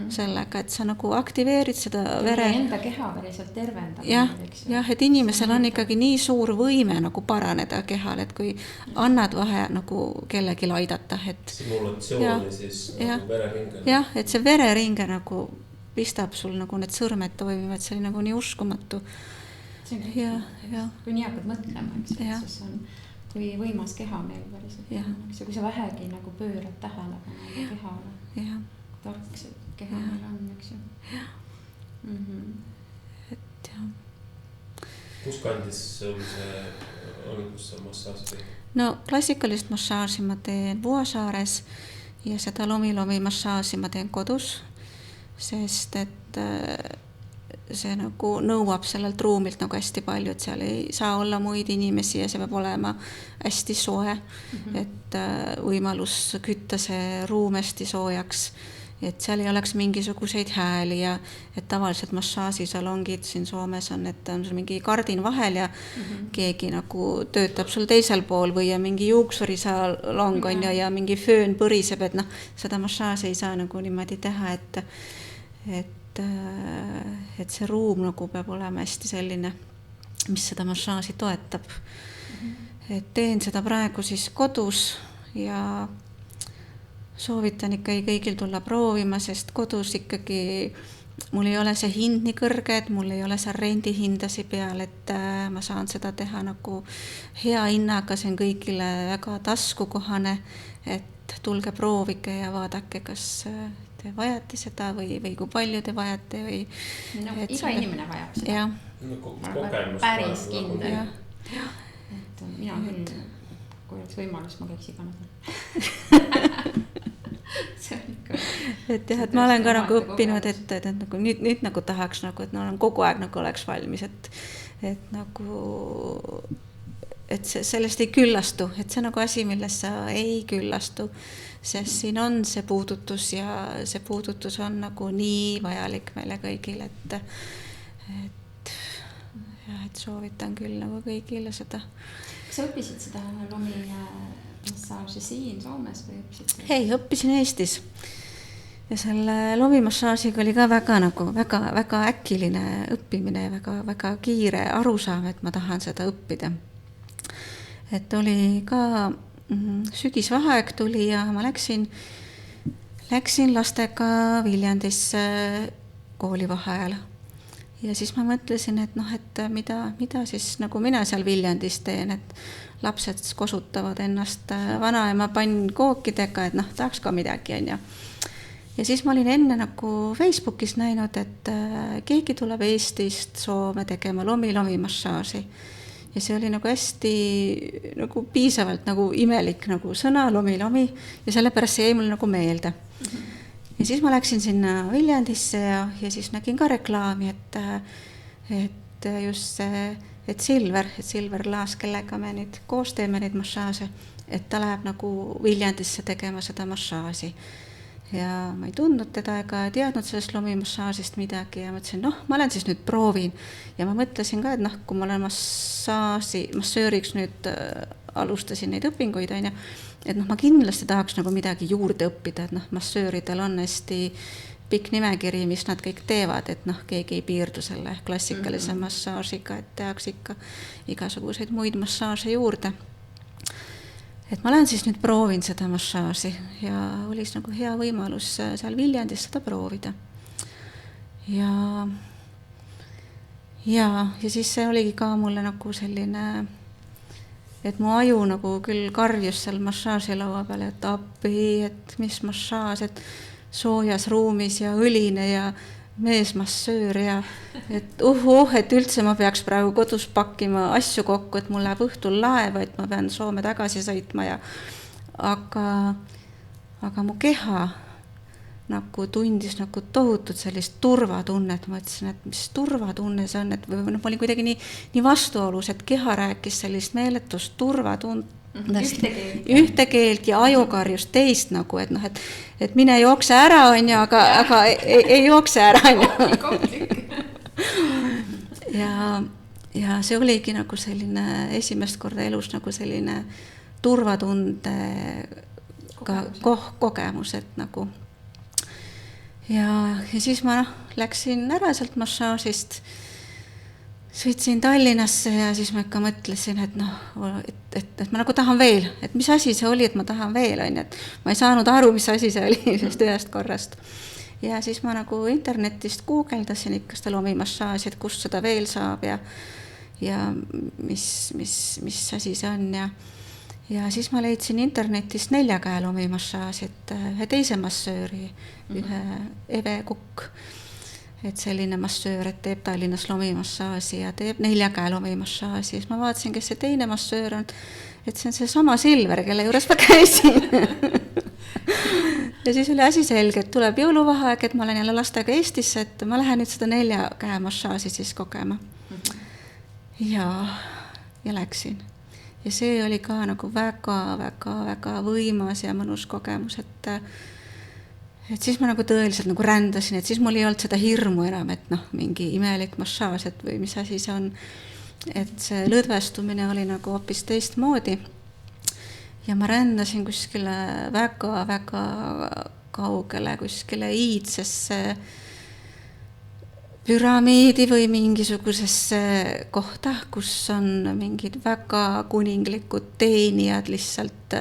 sellega, et sa nagu aktiveerid seda vere. Enda keha päriselt tervendab. Jah, et inimesel on ikkagi nii suur võime nagu paraneda kehal, et kui annad vahe nagu kellelgi aidata, et simulatsiooni siis nagu vereringe. Jah, et see vereringe nagu pistab sul nagu need sõrmed toimivad, see oli nagu nii uskumatu. See on kui nii hakkad mõtlema, eks, siis on kui võimas keha meil päriselt. Kui sa vähegi nagu pöörad tähelepanu kehale, tark see keha meil on, eks ju. Et jah. Kus kandis sul see on, kus sa massaaži teed? No klassikalist massaaži ma teen Vuosaares ja seda lomi massaaži ma teen kodus, sest et see nagu nõuab sellelt ruumilt nagu hästi palju, et seal ei saa olla muid inimesi ja see peab olema hästi soe, et võimalus kütta see ruum hästi soojaks, et seal ei oleks mingisuguseid hääli ja et tavaliselt massaažisalongid siin Soomes on, et on sul mingi kardin vahel ja keegi nagu töötab sul teisel pool või ja mingi juuksurisalong on ja mingi föön põriseb, et seda massaaži ei saa nagu niimoodi teha, et see ruum nagu peab olema hästi selline, mis seda massaaži toetab. Et teen seda praegu siis kodus ja soovitan ikkagi kõigil tulla proovima, sest kodus ikkagi mul ei ole see hind nii kõrge, et mul ei ole seal rendihindasi peal, et ma saan seda teha nagu hea hinnaga, see on kõigile väga taskukohane, et tulge proovike ja vaadake, kas te vajate seda või kui palju te vajate või iga inimene vajab seda. Päris kindel. Et mina küll, kui oleks võimalus, ma käiks iga nädal. Et jah, et ma olen ka nagu õppinud, et nagu nüüd nagu tahaks nagu, et olen kogu aeg nagu oleks valmis, et nagu et sellest ei küllastu, et see nagu asi, milles sa ei küllastu, sest siin on see puudutus ja see puudutus on nagu nii vajalik meile kõigile, et soovitan küll nagu kõigile seda. Kas sa õppisid seda lomi massaaži siin Soomes või õppisid? Ei, õppisin Eestis ja selle lomimassaažiga oli ka väga äkiline õppimine ja väga kiire arusaam, et ma tahan seda õppida. Et oli ka sügisvaheaeg tuli ja ma läksin lastega Viljandisse koolivaheajal. Ja siis ma mõtlesin, et mida siis nagu mina seal Viljandis teen, et lapsed kosutavad ennast vanaema pannkookidega, et tahaks ka midagi, on ju. Ja siis ma olin enne nagu Facebookis näinud, et keegi tuleb Eestist Soome tegema lomi massaaži. Ja see oli nagu hästi nagu piisavalt nagu imelik nagu sõna lomi ja sellepärast see jäi mulle nagu meelde. Ja siis ma läksin sinna Viljandisse ja siis nägin ka reklaami, et just see, et Silver Laas, kellega me nüüd koos teeme neid massaaže, et ta läheb nagu Viljandisse tegema seda massaaži. Ja ma ei tundnud teda ega teadnud sellest lomimassaažist midagi ja mõtlesin, ma olen siis nüüd proovin. Ja ma mõtlesin ka, et kui ma olen massööriks nüüd alustasin neid õpinguid, et ma kindlasti tahaks nagu midagi juurde õppida, et massööridel on hästi pikk nimekiri, mis nad kõik teevad, et keegi ei piirdu selle klassikalise massaažiga, et tehaks ikka igasuguseid muid massaaže juurde. Et ma olen siis nüüd proovin seda massaaži ja olis nagu hea võimalus seal Viljandis seda proovida. Ja siis see oligi ka mulle nagu selline, et mu aju nagu küll karjus seal massaažilaua peale, et appi, et mis massaaž, et soojas ruumis ja õline ja meesmassöör ja et et üldse ma peaks praegu kodus pakkima asju kokku, et mul läheb õhtul laeva, et ma pean Soome tagasi sõitma ja aga mu keha nagu tundis nagu tohutut sellist turvatunnet, ma ütlesin, et mis turvatunne see on, et ma olin kuidagi nii vastuolus, et keha rääkis sellist meeletust turvatundest, ühte keelt ja aju karjus teist nagu, et noh, et mine jookse ära, on ju, aga ei jookse ära, on ju. Ja see oligi nagu selline esimest korda elus nagu selline turvatunde kogemus, et nagu ja siis ma läksin ära sealt massaažist, sõitsin Tallinnasse ja siis ma ikka mõtlesin, et et ma nagu tahan veel, et mis asi see oli, et ma tahan veel, on ju, et ma ei saanud aru, mis asi see oli sellest ühest korrast. Ja siis ma nagu internetist guugeldasin ikka seda lomimassaaži, et kust seda veel saab ja mis asi see on ja siis ma leidsin internetist 4 käe lomimassaaži, et ühe teise massööri, ühe Eve Kukk, et selline massöör, et teeb Tallinnas lomimassaaži ja teeb 4 käe lomimassaaži. Siis ma vaatasin, kes see teine massöör on, et see on see sama Silver, kelle juures ma käisin. Ja siis oli asi selge, et tuleb jõuluvaheaeg, et ma olen jälle lastega Eestisse, et ma lähen nüüd seda 4 käe massaaži siis kogema. Ja läksin. Ja see oli ka nagu väga võimas ja mõnus kogemus, et siis ma nagu tõeliselt nagu rändasin, et siis mul ei olnud seda hirmu enam, et mingi imelik massaaž, et või mis asi see on, et see lõdvestumine oli nagu hoopis teistmoodi ja ma rändasin kuskile väga kaugele, kuskile iidsesse püramiidi või mingisugusesse kohta, kus on mingid väga kuninglikud teenijad lihtsalt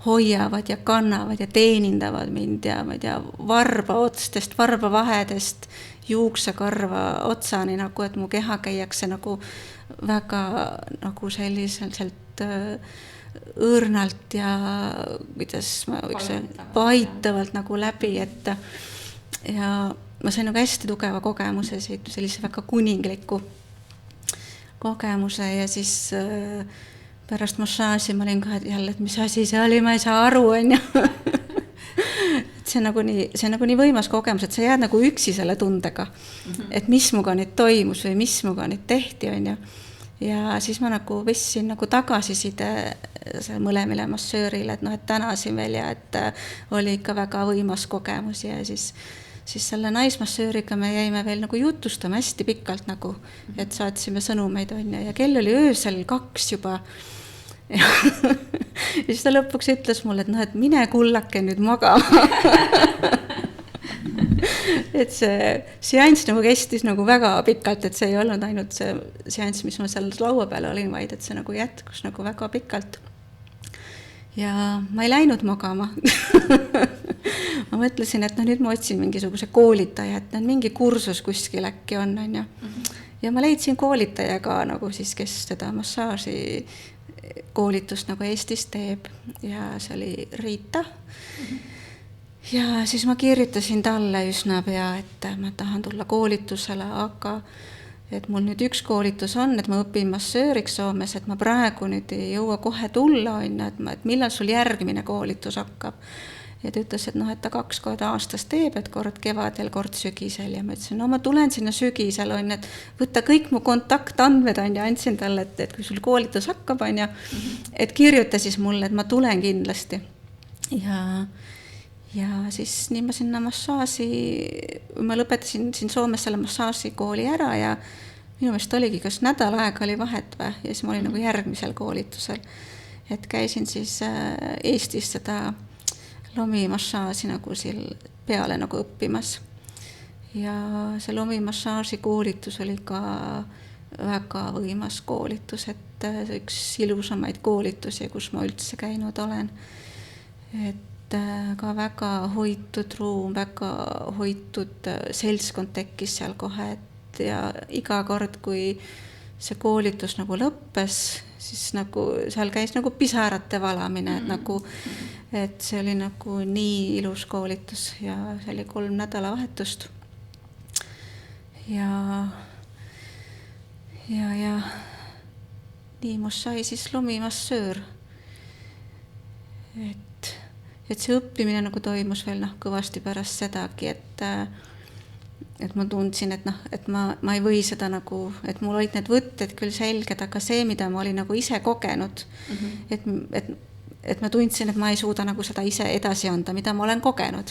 hoiavad ja kannavad ja teenindavad mind ja ma ei tea, varbaotstest, varbavahedest, juuksekarva otsani, nagu et mu keha käiakse nagu väga nagu selliselt õõrnalt ja kuidas ma võiks paitavalt nagu läbi, et ja ma sain nagu hästi tugeva kogemuse, sellise väga kuningliku kogemuse ja siis pärast massaaži ma olin ka jälle, et mis asi see oli, ma ei saa aru, on ju. Et see on nagu nii võimas kogemus, et sa jääd nagu üksi selle tundega, et mis muga nüüd toimus või mis muga nüüd tehti, on ju. Ja siis ma nagu vistsin nagu tagasiside mõlemile massöörile, et tänasin veel ja et oli ikka väga võimas kogemus ja siis selle naismassööriga me jäime veel nagu jutustama hästi pikalt nagu, et saatsime sõnumeid, on ju, ja kell oli öösel 2 juba. Ja siis ta lõpuks ütles mulle, et mine kullake nüüd magama. Et see seanss nagu kestis nagu väga pikalt, et see ei olnud ainult see seanss, mis ma seal laua peal olin, vaid et see nagu jätkus nagu väga pikalt. Ja ma ei läinud magama. Ma mõtlesin, et nüüd ma otsin mingisuguse koolitaja, et mingi kursus kuskil äkki on ju. Ja ma leidsin koolitaja ka nagu siis, kes seda massaaži koolitust nagu Eestis teeb ja see oli Riita. Ja siis ma kirjutasin talle üsna pea, et ma tahan tulla koolitusele, aga et mul nüüd üks koolitus on, et ma õpin massööriks Soomes, et ma praegu nüüd ei jõua kohe tulla, et millal sul järgmine koolitus hakkab. Ja ta ütles, et ta 2 korda aastas teeb, et kord kevadel, kord sügisel ja ma ütlesin, ma tulen sinna sügisel, on, et võtta kõik mu kontaktandmed on ja andsin talle, et kui sul koolitus hakkab, on ja et kirjuta siis mulle, et ma tulen kindlasti. Ja siis nii ma sinna massaaži, ma lõpetasin siin Soomes selle massaažikooli ära ja minu meelest oligi, kas nädal aega oli vahet või ja siis ma olin nagu järgmisel koolitusel, et käisin siis Eestis seda lomimassaaži nagu peale nagu õppimas ja see lomimassaaži koolitus oli ka väga võimas koolitus, et üks ilusamaid koolitusi, kus ma üldse käinud olen, et ka väga hoitud ruum, väga hoitud seltskond tekkis seal kohe, et ja iga kord, kui see koolitus nagu lõppes, siis nagu seal käis nagu pisarate valamine, et nagu et see oli nagu nii ilus koolitus ja see oli 3 nädalavahetust. ja nii must sai siis lomimassöör. Et see õppimine nagu toimus veel kõvasti pärast sedagi, et ma tundsin, et ma ei või seda nagu, et mul olid need võtted küll selged, aga see, mida ma olin nagu ise kogenud, et ma tundsin, et ma ei suuda nagu seda ise edasi anda, mida ma olen kogenud.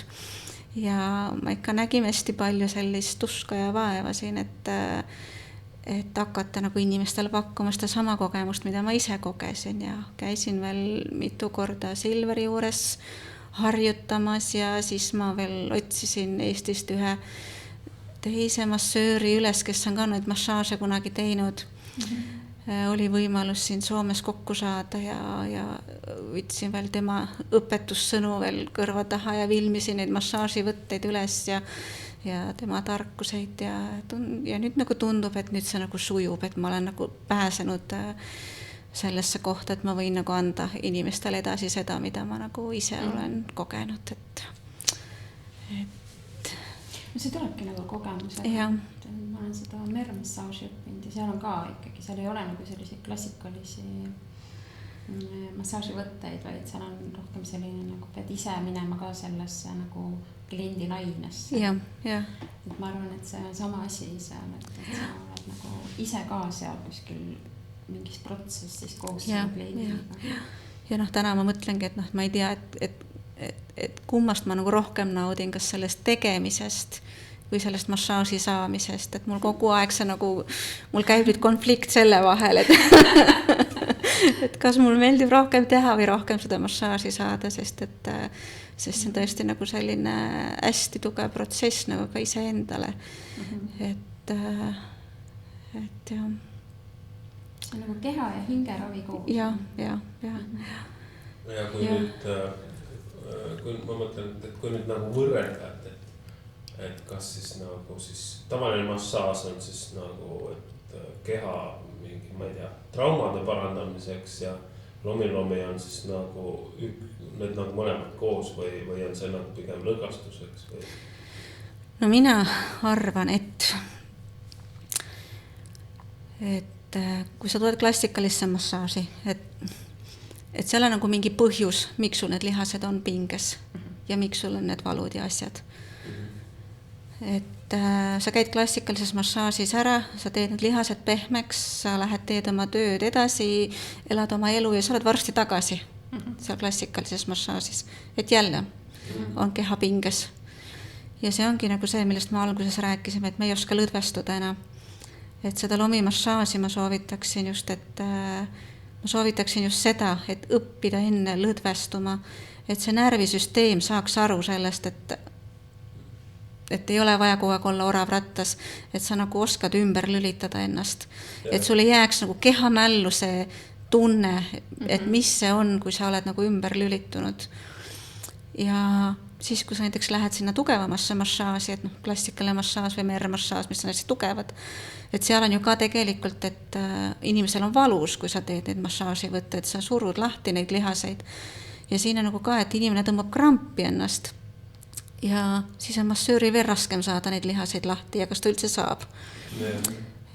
Ja ma ikka nägin hästi palju sellist uska ja vaeva siin, et hakata nagu inimestele pakkuma seda sama kogemust, mida ma ise kogesin ja käisin veel mitu korda Silveri juures harjutamas ja siis ma veel otsisin Eestist ühe teise massööri üles, kes on ka neid massaaže kunagi teinud. Oli võimalus siin Soomes kokku saada ja võtsin veel tema õpetussõnu veel kõrva taha ja vilmisin neid massaaživõtteid üles ja tema tarkuseid ja nüüd nagu tundub, et nüüd see nagu sujub, et ma olen nagu pääsenud sellesse kohta, et ma võin nagu anda inimestele edasi seda, mida ma nagu ise olen kogenud, see tulebki nagu kogemusega. Ma olen seda mermassaaži õppinud ja seal on ka ikkagi, seal ei ole nagu selliseid klassikalisi massaaživõtteid, vaid seal on rohkem selline nagu pead ise minema ka sellesse nagu kliendi lainesse. Et ma arvan, et see on sama asi seal, et sa oled nagu ise ka seal kuskil mingis protsessis koos kliendiga. Ja täna ma mõtlengi, et ma ei tea, et kummast ma nagu rohkem naudin, kas sellest tegemisest või sellest massaaži saamisest, et mul kogu aeg see nagu, mul käib nüüd konflikt selle vahel, et kas mul meeldib rohkem teha või rohkem seda massaaži saada, sest see on tõesti nagu selline hästi tugev protsess nagu ka ise endale. Et jah. See on nagu keha ja hingeravi koos. Ja kui nüüd, kui ma mõtlen, et kui nüüd nagu võrrelda, et kas siis nagu siis tavaline massaaž on siis nagu, et keha mingi, ma ei tea, traumade parandamiseks ja lomi on siis nagu need nagu mõlemad koos või on see nagu pigem lõgastuseks või? No mina arvan, et kui sa tuled klassikalisse massaaži, et seal on nagu mingi põhjus, miks sul need lihased on pinges ja miks sul on need valud ja asjad. Et sa käid klassikalises massaažis ära, sa teed need lihased pehmeks, sa lähed teed oma tööd edasi, elad oma elu ja sa oled varsti tagasi seal klassikalises massaažis. Et jälle on keha pinges. Ja see ongi nagu see, millest me alguses rääkisime, et me ei oska lõdvestuda enam. Et seda lomimassaaži ma soovitaksin just seda, et õppida enne lõdvestuma, et see närvisüsteem saaks aru sellest, et ei ole vaja kogu aeg olla orav rattas, et sa nagu oskad ümber lülitada ennast. Et sul ei jääks nagu kehamällu see tunne, et mis see on, kui sa oled nagu ümber lülitunud. Ja siis, kui sa näiteks lähed sinna tugevamasse massaaži, et klassikaline massaaž või mermassaaž, mis on hästi tugevad, et seal on ju ka tegelikult, et inimesel on valus, kui sa teed neid massaaži võtta, et sa surud lahti neid lihaseid. Ja siin on nagu ka, et inimene tõmbab krampi ennast. Ja siis on massööri veel raskem saada neid lihaseid lahti ja kas ta üldse saab.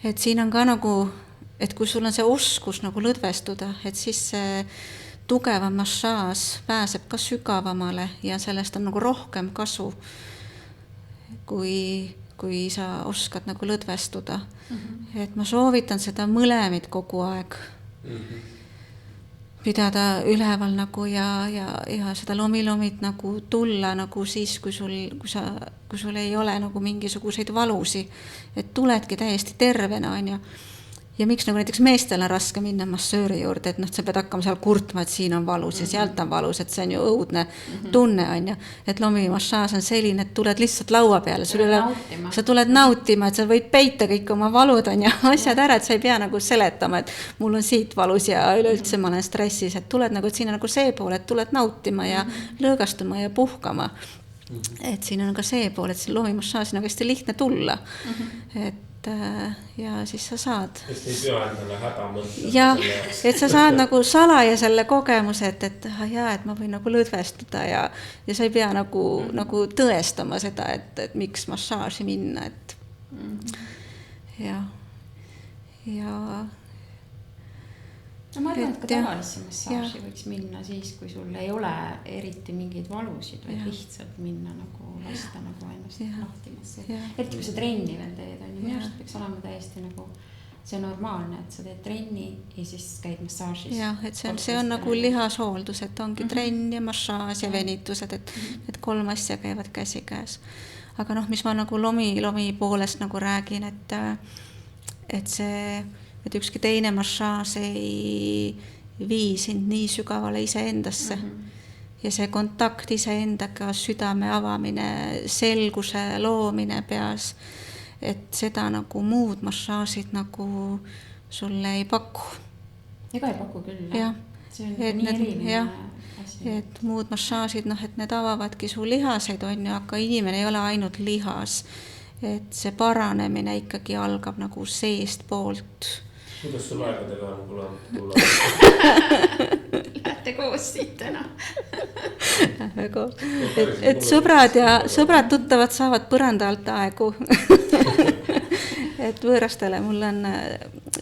Et siin on ka nagu, et kui sul on see oskus nagu lõdvestuda, et siis see tugevam massaaž pääseb ka sügavamale ja sellest on nagu rohkem kasu, kui sa oskad nagu lõdvestuda. Et ma soovitan seda mõlemid kogu aeg pidada üleval nagu ja seda lomilomit nagu tulla nagu siis, kui sul ei ole nagu mingisuguseid valusi, et tuledki täiesti tervena, on ju. Ja miks nagu näiteks meestel on raske minna massööri juurde, et sa pead hakkama seal kurtma, et siin on valus ja sealt on valus, et see on ju õudne tunne, on ju. Et lomimassaaž on selline, et tuled lihtsalt laua peale, sa tuled nautima, et sa võid peita kõik oma valud on ja asjad ära, et sa ei pea nagu seletama, et mul on siit valus ja üleüldse ma olen stressis, et tuled nagu, et siin on nagu see pool, et tuled nautima ja lõõgastuma ja puhkama. Et siin on ka see pool, et see lomimassaaž on hästi lihtne tulla, ja siis sa saad. Sest ei pea endale häda mõtlema. Ja, et sa saad nagu salaja selle kogemuse, et ma võin nagu lõdvestuda ja sa ei pea nagu tõestama seda, et miks massaaži minna, et ja no ma arvan, et ka tavalisse massaaži võiks minna siis, kui sul ei ole eriti mingeid valusid, vaid lihtsalt minna nagu lasta nagu ennast lahti masseerida. Eriti kui sa trenni veel teed, on ju, minu arust peaks olema täiesti nagu see normaalne, et sa teed trenni ja siis käid massaažis. Jah, et see on nagu lihashooldus, et ongi trenn ja massaaž ja venitused, et need 3 asja käivad käsi käes. Aga noh, mis ma nagu lomi poolest nagu räägin, et ükski teine massaaž ei vii sind nii sügavale iseendasse. Ja see kontakt iseendaga, südame avamine, selguse loomine peas, et seda nagu muud massaažid nagu sulle ei paku. Ega ei paku küll. Ja. See on nii eriline asi. Et muud massaažid, et need avavadki su lihaseid, on ju, aga inimene ei ole ainult lihas. Et see paranemine ikkagi algab nagu seest poolt. Kuidas sul aegadega on kuulanud? Lähete koos siit täna. Lähme koos. Et sõbrad tuttavad saavad põranda alt aegu. Et võõrastele mul on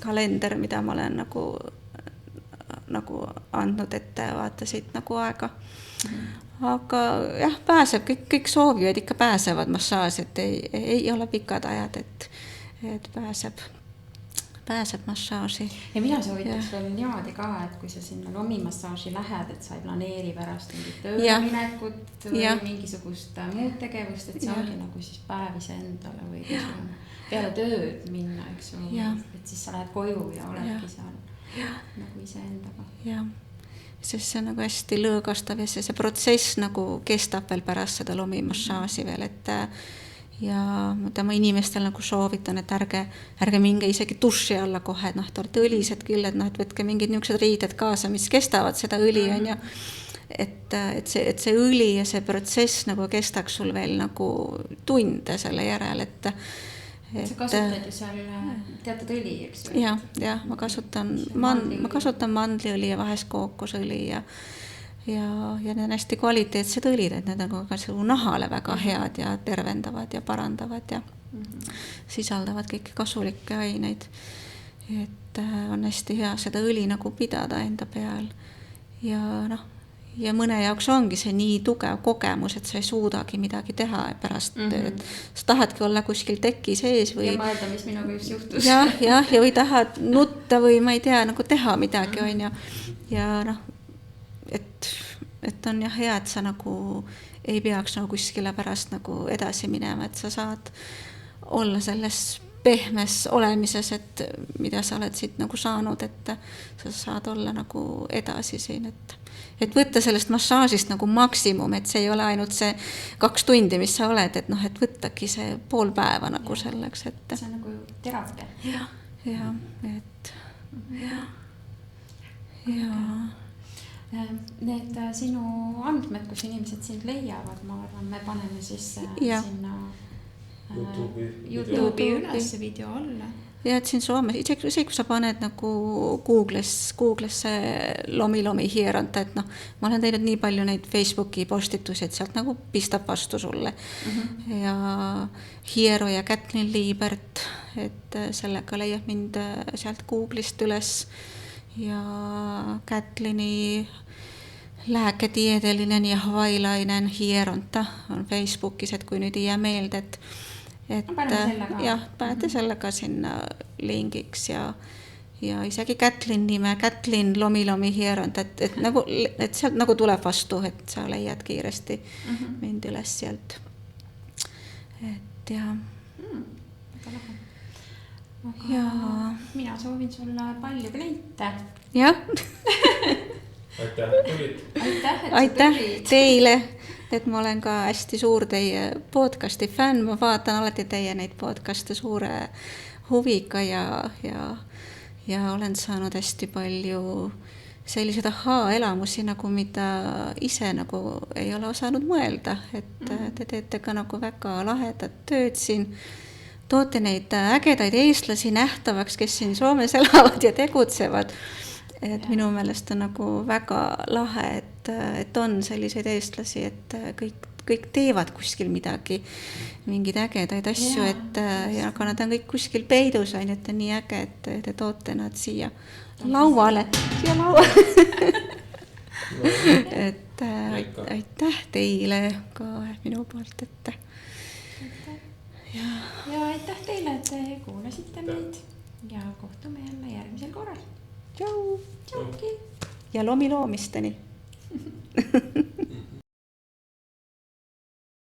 kalender, mida ma olen nagu andnud ette, vaata siit nagu aega. Aga jah, pääseb, kõik soovivad ikka pääsevad massaaž, et ei ole pikad ajad, et pääseb massaaži. Ja mina soovitaks veel niimoodi ka, et kui sa sinna lomimassaaži lähed, et sa ei planeeri pärast mingit tööminekut või mingisugust muud tegevust, et sa ongi nagu siis päev ise endale või peale tööd minna, eks ju, et siis sa lähed koju ja oledki seal nagu ise endaga. Jah, sest see on nagu hästi lõõgastav ja see protsess nagu kestab veel pärast seda lomimassaaži veel, et ja ma inimestel nagu soovitan, et ärge minge isegi duši alla kohe, et te olete õlised küll, et võtke mingid niisugused riided kaasa, mis kestavad seda õli, on ju. Et see õli ja see protsess nagu kestaks sul veel nagu tunde selle järel, et sa kasutad ju seal teatud õli, eks ju? Ja ma kasutan mandliõli ja vahest kookosõli ja need on hästi kvaliteetsed õlid, et need on ka nahale väga head ja tervendavad ja parandavad ja sisaldavad kõiki kasulikke aineid. Et on hästi hea seda õli nagu pidada enda peal. Ja mõne jaoks ongi see nii tugev kogemus, et sa ei suudagi midagi teha pärast. Et sa tahadki olla kuskil teki sees või... Ja mõelda, mis minuga just juhtus. Ja või tahad nutta või ma ei tea, nagu teha midagi, on ju. Ja et on jah hea, et sa nagu ei peaks nagu kuskile pärast nagu edasi minema, et sa saad olla selles pehmes olemises, et mida sa oled siit nagu saanud, et sa saad olla nagu edasi siin, et võtta sellest massaažist nagu maksimum, et see ei ole ainult see 2 tundi, mis sa oled, et et võttagi see pool päeva nagu selleks, et see on nagu teraapia. Ja, et Need sinu andmed, kus inimesed sind leiavad, ma arvan, me paneme siis sinna YouTube'i üles video alla. Ja et siin Soomes, isegi kui sa paned nagu Google'sse lomi hieranta, et ma olen teinud nii palju neid Facebooki postitusi, et sealt nagu pistab vastu sulle. Ja Hiero ja Kätlin Liibert, et sellega leiab mind sealt Google'ist üles ja Kätlini lääketieteellinen ja havailainen hieronta on Facebookis, et kui nüüd ei jää meelde, et panete sellega sinna lingiks ja isegi Kätlin nime, Kätlin lomi hieront, et sealt nagu tuleb vastu, et sa leiad kiiresti mind üles sealt. Et ja. Aga mina soovin sulle palju kliente. Jah. Aitäh teile, et ma olen ka hästi suur teie podcasti fänn, ma vaatan alati teie neid podcaste suure huviga ja olen saanud hästi palju selliseid elamusi, nagu mida ise nagu ei ole osanud mõelda, et te teete ka nagu väga lahedat tööd siin, toote neid ägedaid eestlasi nähtavaks, kes siin Soomes elavad ja tegutsevad. Et minu meelest on nagu väga lahe, et on selliseid eestlasi, et kõik teevad kuskil midagi, mingeid ägedaid asju, et ja aga nad on kõik kuskil peidus, on ju, et on nii äge, et te toote nad siia lauale. et aitäh teile ka minu poolt, et ja aitäh teile, et te kuulasite meid ja kohtume jälle järgmisel korral. Tšau! Tšauki! Ja loomisteni!